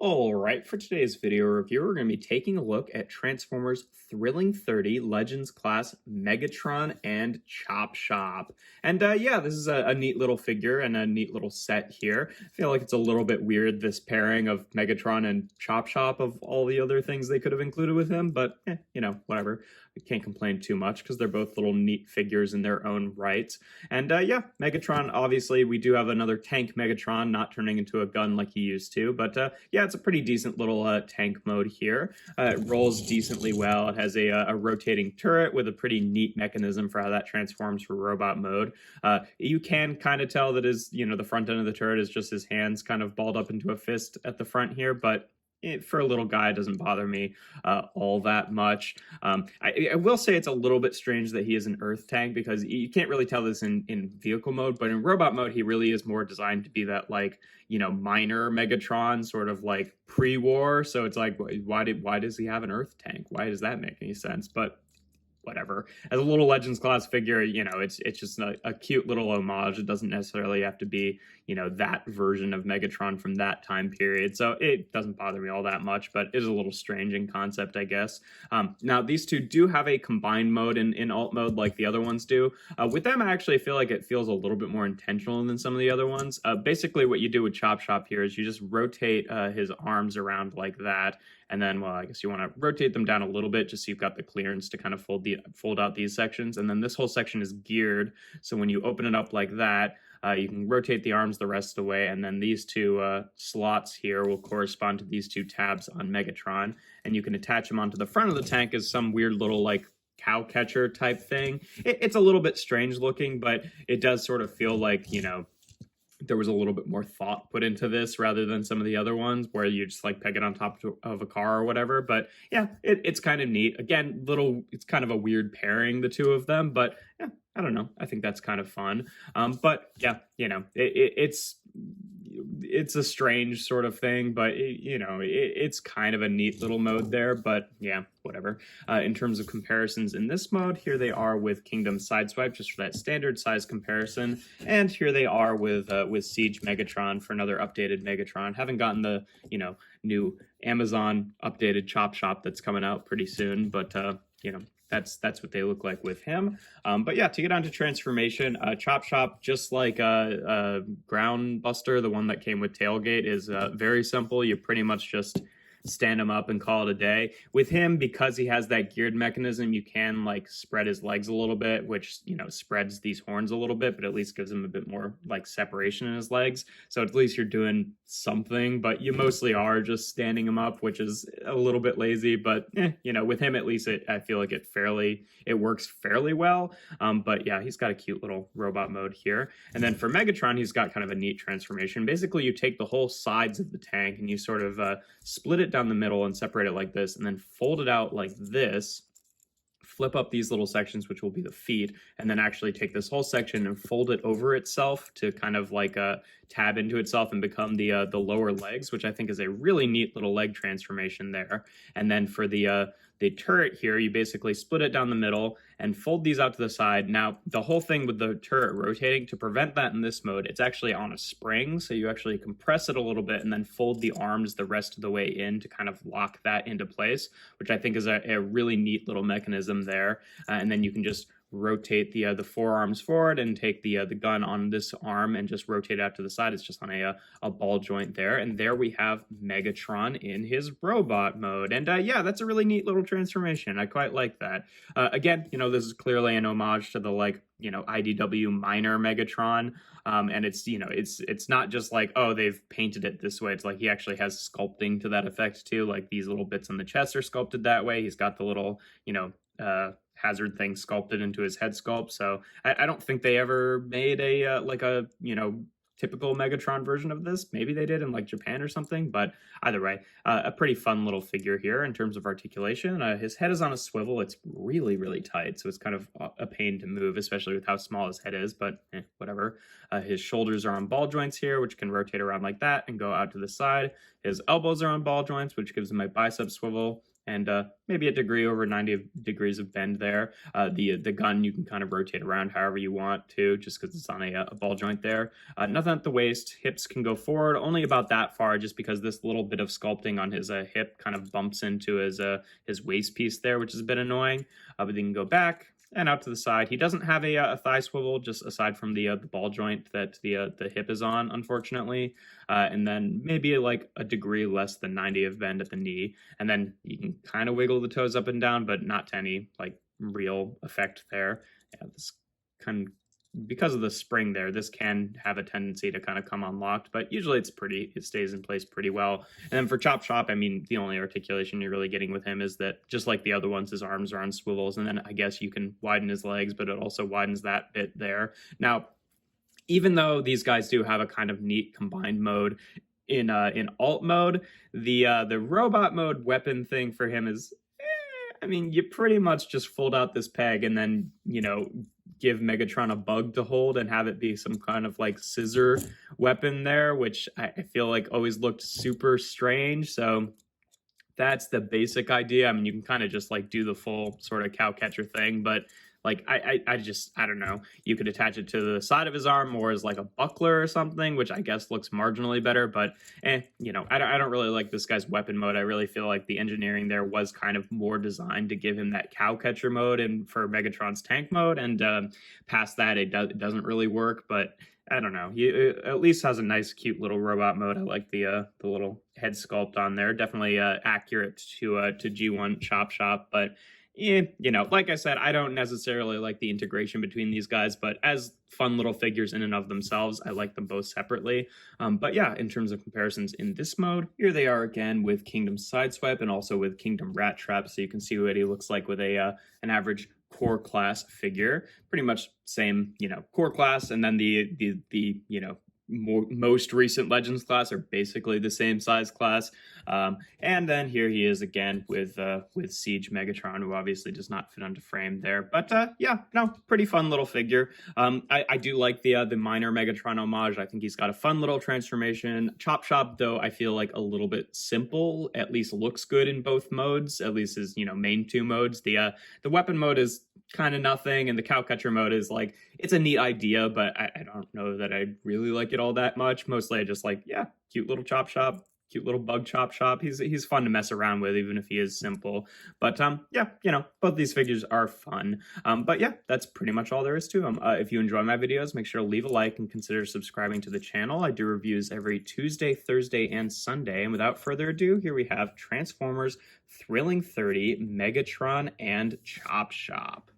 All right, for today's video review, we're going to be taking a look at Transformers Thrilling 30 Legends Class Megatron and Chop Shop. And yeah, this is a neat little figure and a neat little set here. I feel like it's a little bit weird, this pairing of Megatron and Chop Shop of all the other things they could have included with him, but you know, whatever. We can't complain too much because they're both little neat figures in their own right. And yeah, Megatron, obviously, we do have another tank Megatron, not turning into a gun like he used to, but yeah, it's a pretty decent little tank mode here. It rolls decently well. It has a rotating turret with a pretty neat mechanism for how that transforms for robot mode. You can kind of tell that the front end of the turret is just his hands kind of balled up into a fist at the front here, but for a little guy, it doesn't bother me all that much. I will say it's a little bit strange that he is an Earth tank because you can't really tell this in vehicle mode, but in robot mode, he really is more designed to be that minor Megatron, sort of like pre-war. So it's like, why does he have an Earth tank? Why does that make any sense? But whatever. As a little Legends class figure, it's just a cute little homage. It doesn't necessarily have to be, that version of Megatron from that time period. So it doesn't bother me all that much, but it is a little strange in concept, I guess. Now, these two do have a combined mode in alt mode like the other ones do. With them, I actually feel like it feels a little bit more intentional than some of the other ones. Basically, what you do with Chop Shop here is you just rotate his arms around like that. And then, well, I guess you want to rotate them down a little bit just so you've got the clearance to kind of fold out these sections. And then this whole section is geared. So when you open it up like that, you can rotate the arms the rest of the way. And then these two slots here will correspond to these two tabs on Megatron. And you can attach them onto the front of the tank as some weird little cow catcher type thing. It's a little bit strange looking, but it does sort of feel like, there was a little bit more thought put into this rather than some of the other ones where you just peg it on top of a car or whatever. But yeah, it's kind of neat. Again, it's kind of a weird pairing, the two of them, but yeah, I don't know. I think that's kind of fun. But yeah, it's a strange sort of thing, but it's kind of a neat little mode there. But yeah, whatever. In terms of comparisons in this mode, here they are with Kingdom Sideswipe, just for that standard size comparison, and here they are with Siege Megatron for another updated Megatron. Haven't gotten the new Amazon updated Chop Shop that's coming out pretty soon, but that's what they look like with him. But yeah, to get on to transformation, Chop Shop, just like Ground Buster, the one that came with Tailgate, is very simple. You pretty much just stand him up and call it a day. With him, because he has that geared mechanism, you can spread his legs a little bit, which spreads these horns a little bit, but at least gives him a bit more separation in his legs. So at least you're doing something, but you mostly are just standing him up, which is a little bit lazy. But with him, at least I feel like it works fairly well. But yeah, he's got a cute little robot mode here. And then for Megatron, he's got kind of a neat transformation. Basically, you take the whole sides of the tank and you sort of split it down the middle and separate it like this, and then fold it out like this, flip up these little sections, which will be the feet, and then actually take this whole section and fold it over itself to kind of tab into itself and become the lower legs, which I think is a really neat little leg transformation there. And then for the turret here, you basically split it down the middle and fold these out to the side. Now, the whole thing with the turret rotating, to prevent that in this mode, it's actually on a spring, so you actually compress it a little bit and then fold the arms the rest of the way in to kind of lock that into place, which I think is a really neat little mechanism there. And then you can just rotate the forearms forward and take the gun on this arm and just rotate out to the side. It's just on a ball joint there. And there we have Megatron in his robot mode. And yeah, that's a really neat little transformation. I quite like that. Again, this is clearly an homage to the IDW minor Megatron. And it's not just oh, they've painted it this way. It's he actually has sculpting to that effect too. These little bits on the chest are sculpted that way. He's got the little, hazard thing sculpted into his head sculpt. So I don't think they ever made a typical Megatron version of this. Maybe they did in Japan or something, but either way, a pretty fun little figure here in terms of articulation. His head is on a swivel. It's really, really tight, so it's kind of a pain to move, especially with how small his head is, but whatever. His shoulders are on ball joints here, which can rotate around like that and go out to the side. His elbows are on ball joints, which gives him a bicep swivel. and maybe a degree over 90 degrees of bend there. The gun you can kind of rotate around however you want to, just because it's on a ball joint there. Nothing at the waist. Hips can go forward only about that far, just because this little bit of sculpting on his hip kind of bumps into his waist piece there, which is a bit annoying. But then you can go back and out to the side. He doesn't have a thigh swivel, just aside from the ball joint that the hip is on, unfortunately. And then maybe like a degree less than 90 of bend at the knee. And then you can kind of wiggle the toes up and down, but not to any like real effect there. Yeah, this kind of, because of the spring there, this can have a tendency to kind of come unlocked, but usually it stays in place pretty well. And then for Chop Shop, I mean, the only articulation you're really getting with him is that, just like the other ones, his arms are on swivels, and then I guess you can widen his legs, but it also widens that bit there. Now, even though these guys do have a kind of neat combined mode, in alt mode, the robot mode weapon thing for him is, I mean, you pretty much just fold out this peg and then, give Megatron a bug to hold and have it be some kind of like scissor weapon there, which I feel like always looked super strange. So that's the basic idea. I mean, you can kind of just like do the full sort of cow catcher thing, but like I don't know. You could attach it to the side of his arm or as like a buckler or something, which I guess looks marginally better. But I don't really like this guy's weapon mode. I really feel like the engineering there was kind of more designed to give him that cow catcher mode and for Megatron's tank mode. And past that, it doesn't really work. But I don't know. He at least has a nice, cute little robot mode. I like the little head sculpt on there. Definitely accurate to G1 Chop Shop, but. Like I said, I don't necessarily like the integration between these guys, but as fun little figures in and of themselves, I like them both separately. But yeah, in terms of comparisons in this mode, here they are again with Kingdom Sideswipe and also with Kingdom Rat Trap, so you can see what he looks like with an average core class figure. Pretty much same, core class, and then the most recent Legends class are basically the same size class. And then here he is again with Siege Megatron, who obviously does not fit onto frame there. But pretty fun little figure. I do like the minor Megatron homage. I think he's got a fun little transformation. Chop Shop, though, I feel like a little bit simple. At least looks good in both modes. At least his main two modes. The weapon mode is kind of nothing, and the cowcatcher mode is like, it's a neat idea, but I don't know that I really like it all that much. Mostly I just like, cute little Chop Shop, cute little bug Chop Shop. He's fun to mess around with, even if he is simple. But both these figures are fun. But yeah, that's pretty much all there is to them. If you enjoy my videos, make sure to leave a like and consider subscribing to the channel. I do reviews every Tuesday, Thursday, and Sunday. And without further ado, here we have Transformers Thrilling 30, Megatron, and Chop Shop.